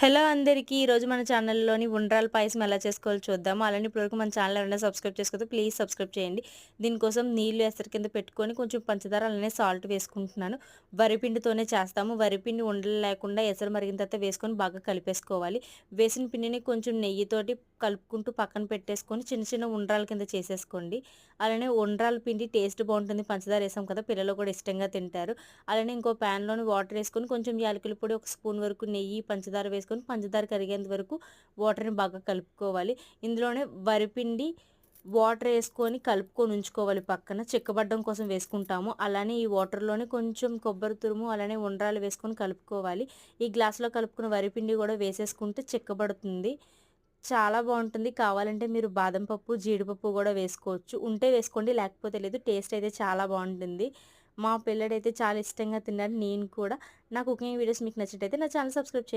Hello అందరికీ. ఈరోజు మన ఛానల్‌లోని ఉండ్రాల పాయసం ఎలా చేసుకోవాలో చూద్దాము. అలానే ఇప్పటివరకు మన ఛానల్ ఎవరైనా సబ్స్క్రైబ్ చేసుకోకపోతే ప్లీజ్ సబ్స్క్రైబ్ చేయండి. దీనికోసం నీళ్లు ఎసరు కింద పెట్టుకొని కొంచెం పంచదార అలానే సాల్ట్ వేసుకుంటున్నాను. వరిపిండితోనే చేస్తాము. వరిపిండి ఉండలు లేకుండా ఎసరు మరిగిన తర్వాత వేసుకొని బాగా కలిపేసుకోవాలి. వేసిన పిండిని కొంచెం నెయ్యితోటి కలుపుకుంటూ పక్కన పెట్టేసుకొని చిన్న చిన్న ఉండ్రాల కింద చేసేసుకోండి. అలానే ఉండ్రాల పిండి టేస్ట్ బాగుంటుంది. పంచదార వేసాం కదా, పిల్లలు కూడా ఇష్టంగా తింటారు. అలానే ఇంకో ప్యాన్‌లోని వాటర్ ఏసుకొని కొంచెం యాలకుల పొడి, ఒక స్పూన్ వరకు నెయ్యి, పంచదార వేసుకొని పంచదార కరిగేంత వరకు వాటర్‌ని బాగా కలుపుకోవాలి. ఇందులోనే వరిపిండి వాటర్ ఏసుకొని కలుపుకొని ఉంచుకోవాలి పక్కన. చిక్కబడ్డం కోసం వేసుకుంటాము. అలానే ఈ వాటర్‌లోనే కొంచెం కొబ్బరి తురుము, అలానే ఉండ్రాలు వేసుకొని కలుపుకోవాలి. ఈ గ్లాస్‌లో కలుపుకున్న వరిపిండి కూడా వేసేసుకుంటే చిక్కబడుతుంది. చాలా బావుంటుంది. కావాలంటే మీరు బాదం పప్పు, జీడిపప్పు గూడా వేసుకోవచ్చు. ఉంటే వేసుకోండి, లేకపోతే లేదు. టేస్ట్ అయితే చాలా బావుంటుంది. మా పిల్లాడైతే చాలా ఇష్టంగా తిన్నాడు. నేను కూడా. నా కుకింగ్ వీడియోస్ మీకు నచ్చినట్టయితే నా ఛానల్ సబ్స్క్రైబ్ చేయండి.